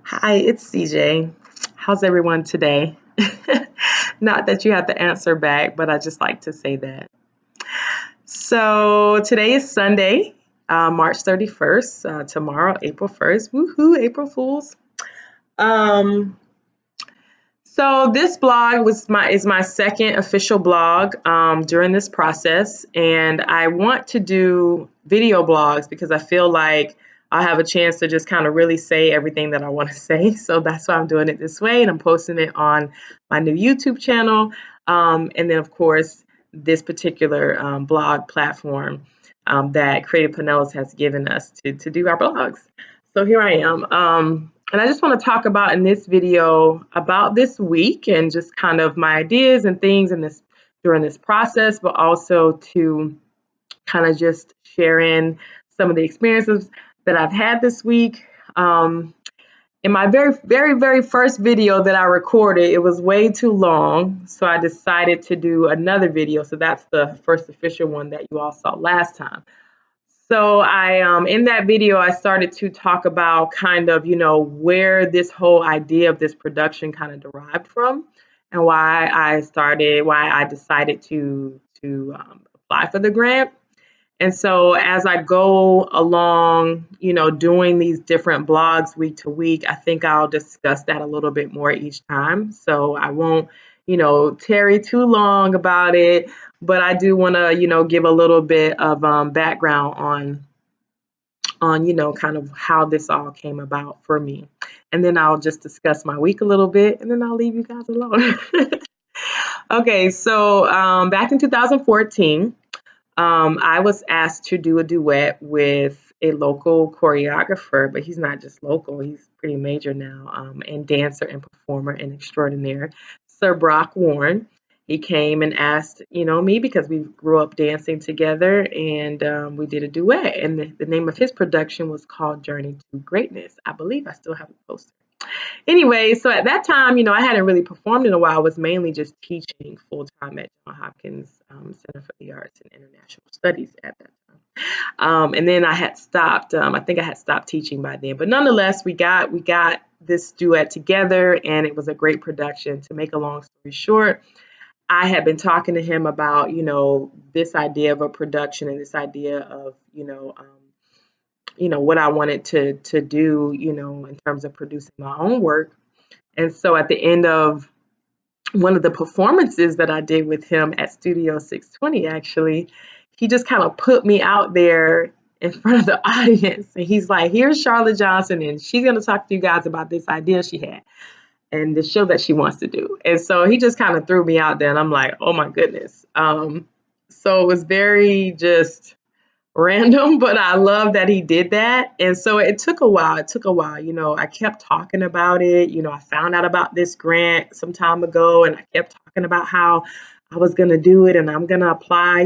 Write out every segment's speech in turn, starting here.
Hi, it's CJ. How's everyone today? Not that you have to answer back, but I just like to say that. So today is Sunday, March 31st. Tomorrow, April 1st. Woohoo, April Fools. Um, so this blog is my second official blog during this process, and I want to do video blogs because I feel like I'll have a chance to just kind of really say everything that I want to say. So that's why I'm doing it this way, and I'm posting it on my new YouTube channel, and then of course this particular blog platform that Creative Pinellas has given us to do our blogs. So here I am. And I just want to talk about in this video about this week and just kind of my ideas and things in this during this process, but also to kind of just share in some of the experiences that I've had this week. In my very first video that I recorded, it was way too long, so I decided to do another video. So that's the first official one that you all saw last time. So in that video, I started to talk about kind of, where this whole idea of this production kind of derived from, and why I decided to apply for the grant. And so as I go along, doing these different blogs week to week, I think I'll discuss that a little bit more each time. So I won't, tarry too long about it, but I do want to, give a little bit of background on, kind of how this all came about for me. And then I'll just discuss my week a little bit, and then I'll leave you guys alone. Okay, so back in 2014, I was asked to do a duet with a local choreographer, but he's not just local, he's pretty major now, and dancer and performer and extraordinaire, Sir Brock Warren. He came and asked, me because we grew up dancing together, and we did a duet. And the name of his production was called Journey to Greatness. I believe I still have a poster. Anyway, so at that time, I hadn't really performed in a while. I was mainly just teaching full time at Johns Hopkins Center for the Arts and International Studies at that time. And then I had stopped. I think I had stopped teaching by then. But nonetheless, we got this duet together, and it was a great production. To make a long story short, I had been talking to him about, this idea of a production and this idea of, what I wanted to do, in terms of producing my own work. And so at the end of one of the performances that I did with him at Studio 620, actually, he just kind of put me out there in front of the audience. And he's like, here's Charlotte Johnson, and she's going to talk to you guys about this idea she had and the show that she wants to do. And so he just kind of threw me out there, and I'm like, oh my goodness. So it was very just random, but I love that he did that. And so it took a while. I kept talking about it. I found out about this grant some time ago, and I kept talking about how I was going to do it and I'm going to apply.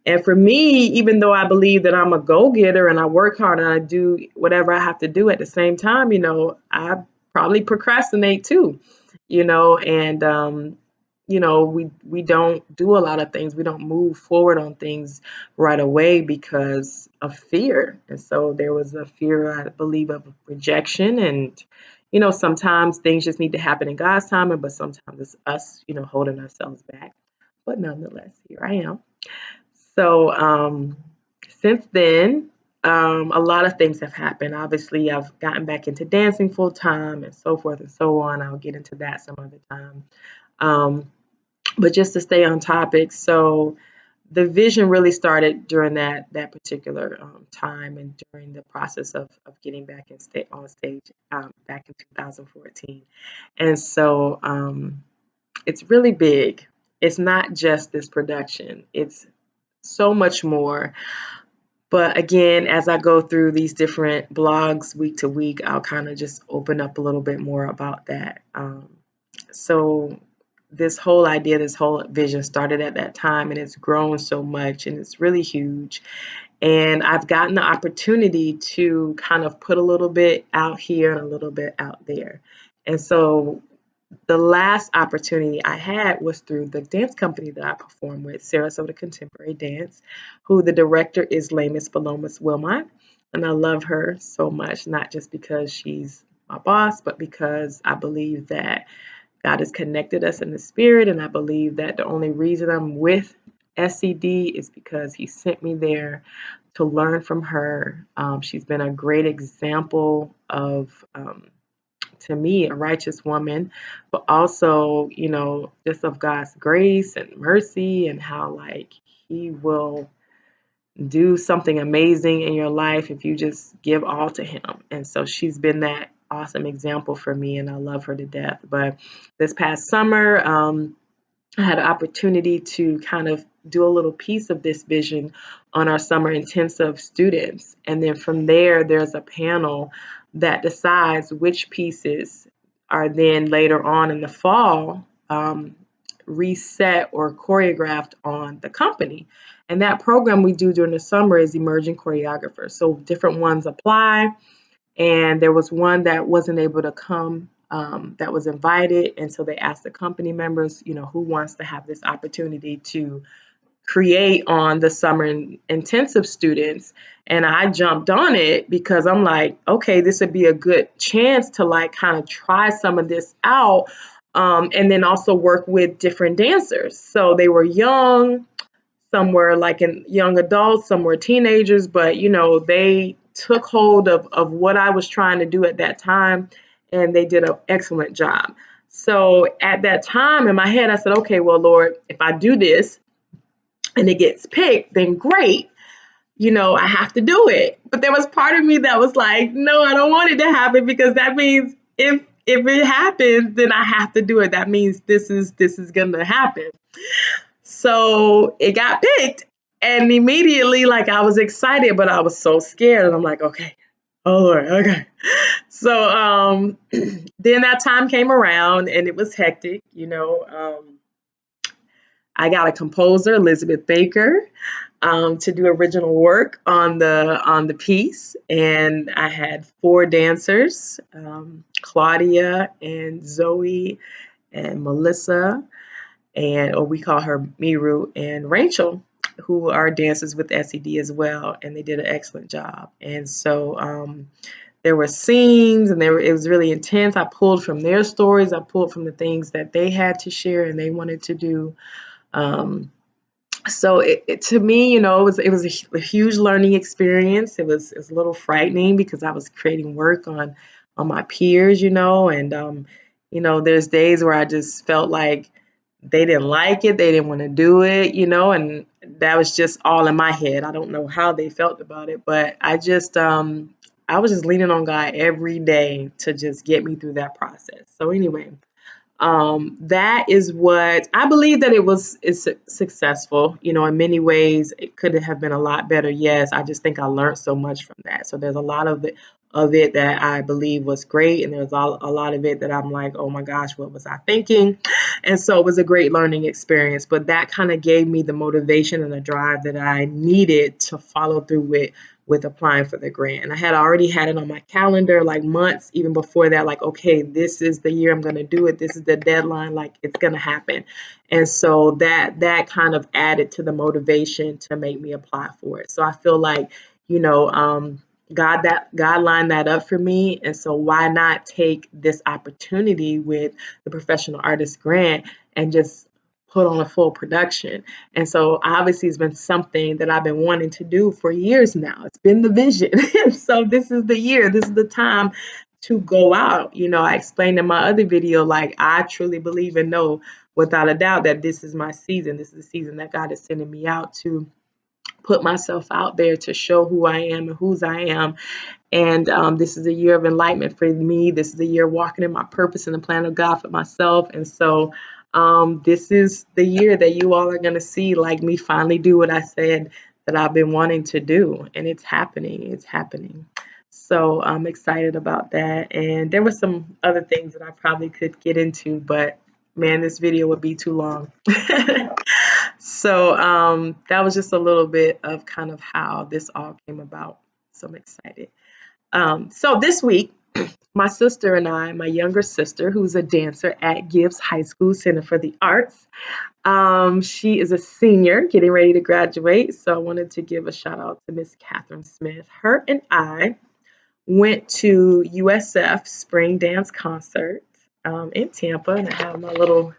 And for me, even though I believe that I'm a go-getter and I work hard and I do whatever I have to do at the same time, I probably procrastinate too, and we don't do a lot of things. We don't move forward on things right away because of fear. And so there was a fear, I believe, of rejection. And, sometimes things just need to happen in God's timing, but sometimes it's us, holding ourselves back. But nonetheless, here I am. So since then, a lot of things have happened. Obviously, I've gotten back into dancing full time and so forth and so on. I'll get into that some other time. But just to stay on topic, so the vision really started during that particular time and during the process of getting back on stage back in 2014. And so it's really big. It's not just this production. It's so much more. But again, as I go through these different blogs week to week, I'll kind of just open up a little bit more about that. So this whole idea, this whole vision started at that time, and it's grown so much, and it's really huge. And I've gotten the opportunity to kind of put a little bit out here and a little bit out there. And so the last opportunity I had was through the dance company that I perform with, Sarasota Contemporary Dance, who the director is Lamis Palomas Wilmot. And I love her so much, not just because she's my boss, but because I believe that God has connected us in the spirit. And I believe that the only reason I'm with SCD is because he sent me there to learn from her. She's been a great example of, to me, a righteous woman, but also, just of God's grace and mercy, and how like he will do something amazing in your life if you just give all to him. And so she's been that awesome example for me, and I love her to death. But this past summer, I had an opportunity to kind of do a little piece of this vision on our summer intensive students. And then from there, there's a panel that decides which pieces are then later on in the fall reset or choreographed on the company. And that program we do during the summer is emerging choreographers. So different ones apply. And there was one that wasn't able to come, that was invited. And so they asked the company members, who wants to have this opportunity to create on the summer intensive students. And I jumped on it because I'm like, okay, this would be a good chance to like kind of try some of this out. And then also work with different dancers. So they were young, some were like in young adults, some were teenagers, but they took hold of what I was trying to do at that time, and they did an excellent job. So at that time in my head, I said, okay, well, Lord, if I do this and it gets picked, then great. I have to do it. But there was part of me that was like, no, I don't want it to happen, because that means if it happens, then I have to do it. That means this is gonna happen. So it got picked, and immediately, like, I was excited, but I was so scared, and I'm like, okay, oh Lord, okay. So then that time came around, and it was hectic. I got a composer, Elizabeth Baker, to do original work on the piece, and I had 4 dancers, Claudia and Zoe and Melissa, or we call her Miru, and Rachel, who are dancers with SED as well, and they did an excellent job. And so there were scenes, and it was really intense. I pulled from their stories, I pulled from the things that they had to share and they wanted to do. So to me, it was a huge learning experience. It was a little frightening because I was creating work on my peers, and there's days where I just felt like they didn't like it, they didn't want to do it, and that was just all in my head. I don't know how they felt about it, but I was just leaning on God every day to just get me through that process. So anyway, that is what I believe, that is successful. In many ways, it could have been a lot better. Yes, I just think I learned so much from that. So there's a lot of it that I believe was great, and there's a lot of it that I'm like, oh my gosh, what was I thinking? And so it was a great learning experience. But that kind of gave me the motivation and the drive that I needed to follow through with applying for the grant. And I had already had it on my calendar like months even before that, like, okay, this is the year I'm going to do it. This is the deadline, like it's going to happen. And so that kind of added to the motivation to make me apply for it. So I feel like, God lined that up for me. And so why not take this opportunity with the Professional Artist Grant and just put on a full production? And so obviously it's been something that I've been wanting to do for years now. It's been the vision. So this is the year, this is the time to go out. I explained in my other video, like, I truly believe and know without a doubt that this is my season. This is the season that God is sending me out to put myself out there, to show who I am and whose I am. And this is a year of enlightenment for me. This is the year walking in my purpose and the plan of God for myself. And so this is the year that you all are going to see, like, me finally do what I said that I've been wanting to do. And it's happening. It's happening. So I'm excited about that. And there were some other things that I probably could get into, but man, this video would be too long. So that was just a little bit of kind of how this all came about. So I'm excited. So this week, my sister and I, my younger sister, who's a dancer at Gibbs High School Center for the Arts, she is a senior getting ready to graduate. So I wanted to give a shout out to Miss Catherine Smith. Her and I went to USF Spring Dance Concert in Tampa, and I have my little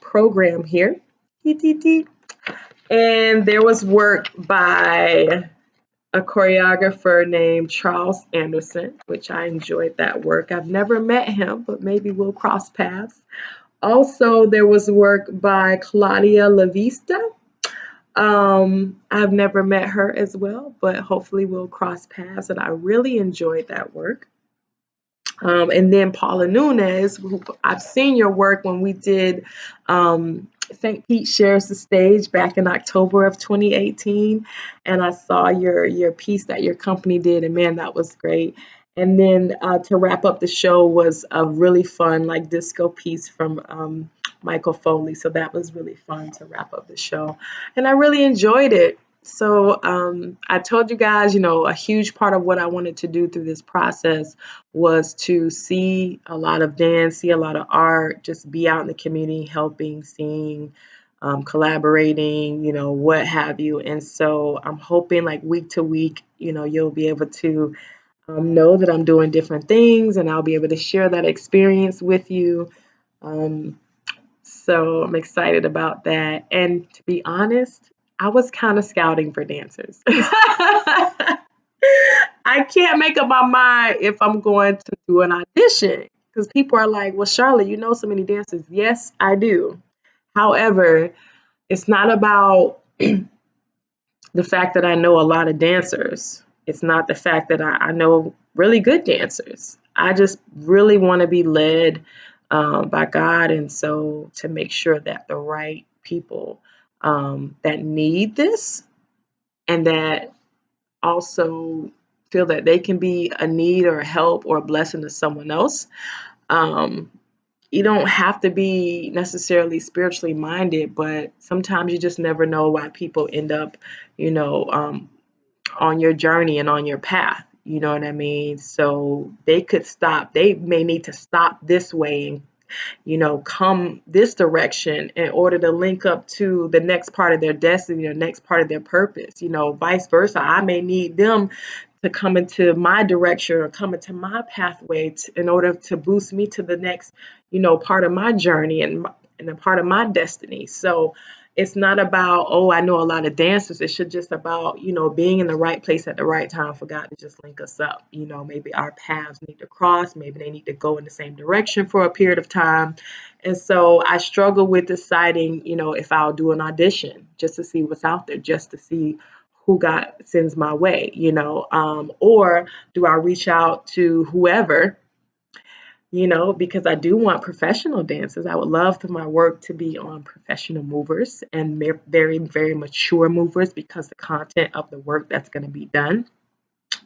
program here. And there was work by a choreographer named Charles Anderson, which I enjoyed that work. I've never met him, but maybe we'll cross paths. Also, there was work by Claudia Lavista. I've never met her as well, but hopefully we'll cross paths, and I really enjoyed that work. And then Paula Nunes, who I've seen your work when we did St. Pete Shares the Stage back in October of 2018, and I saw your piece that your company did, and man, that was great. And then to wrap up the show was a really fun like disco piece from Michael Foley, so that was really fun to wrap up the show, and I really enjoyed it. So I told you guys, a huge part of what I wanted to do through this process was to see a lot of dance, see a lot of art, just be out in the community, helping, seeing, collaborating, what have you. And so I'm hoping like week to week, you'll be able to know that I'm doing different things, and I'll be able to share that experience with you. So I'm excited about that. And to be honest, I was kind of scouting for dancers. I can't make up my mind if I'm going to do an audition because people are like, well, Charlotte, you know so many dancers. Yes, I do. However, it's not about the fact that I know a lot of dancers. It's not the fact that I know really good dancers. I just really want to be led by God. And so to make sure that the right people that need this and that also feel that they can be a need or a help or a blessing to someone else. You don't have to be necessarily spiritually minded, but sometimes you just never know why people end up, on your journey and on your path. You know what I mean? So they could stop. They may need to stop this way and come this direction in order to link up to the next part of their destiny or next part of their purpose, vice versa. I may need them to come into my direction or come into my pathway in order to boost me to the next, part of my journey and a part of my destiny. So it's not about, oh, I know a lot of dancers. It's just about, being in the right place at the right time for God to just link us up. Maybe our paths need to cross. Maybe they need to go in the same direction for a period of time. And so I struggle with deciding, if I'll do an audition just to see what's out there, just to see who God sends my way, or do I reach out to whoever, because I do want professional dancers. I would love for my work to be on professional movers and very, very mature movers because the content of the work that's going to be done.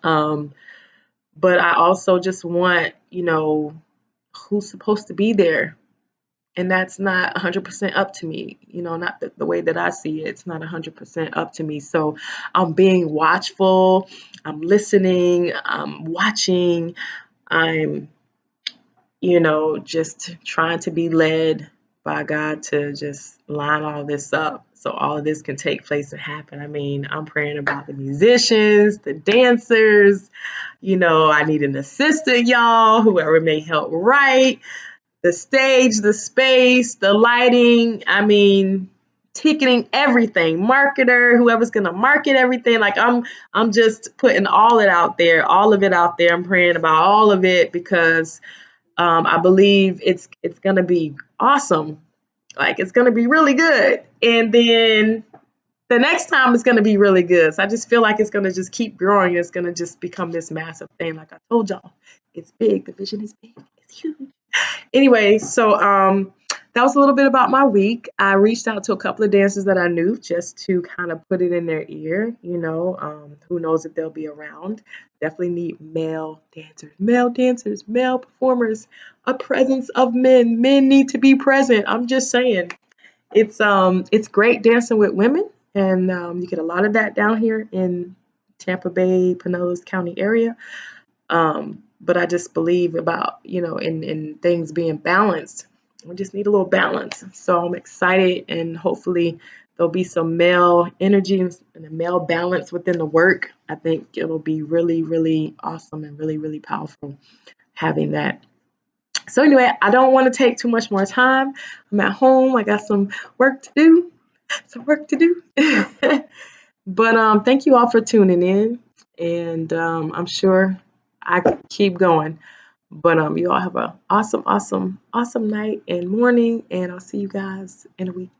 But I also just want, who's supposed to be there. And that's not 100% up to me, not the way that I see it. It's not 100% up to me. So I'm being watchful, I'm listening, I'm watching, I'm just trying to be led by God to just line all this up so all of this can take place and happen. I mean, I'm praying about the musicians, the dancers, I need an assistant, y'all, whoever may help write, the stage, the space, the lighting, I mean, ticketing, everything, marketer, whoever's gonna market everything. Like I'm just putting all it out there, all of it out there. I'm praying about all of it because I believe it's gonna be awesome. Like it's gonna be really good. And then the next time it's gonna be really good. So I just feel like it's gonna just keep growing. It's gonna just become this massive thing. Like I told y'all, it's big. The vision is big. It's huge. Anyway, so that was a little bit about my week. I reached out to a couple of dancers that I knew just to kind of put it in their ear, who knows if they'll be around. Definitely need male dancers, male performers, a presence of men. Men need to be present. I'm just saying. It's great dancing with women, and you get a lot of that down here in Tampa Bay, Pinellas County area. But I just believe about, in things being balanced. We just need a little balance. So I'm excited, and hopefully there'll be some male energy and a male balance within the work. I think it'll be really, really awesome and really, really powerful having that. So anyway, I don't want to take too much more time. I'm at home. I got some work to do. Some work to do. But thank you all for tuning in, and I'm sure I could keep going. But you all have an awesome, awesome, awesome night and morning, and I'll see you guys in a week.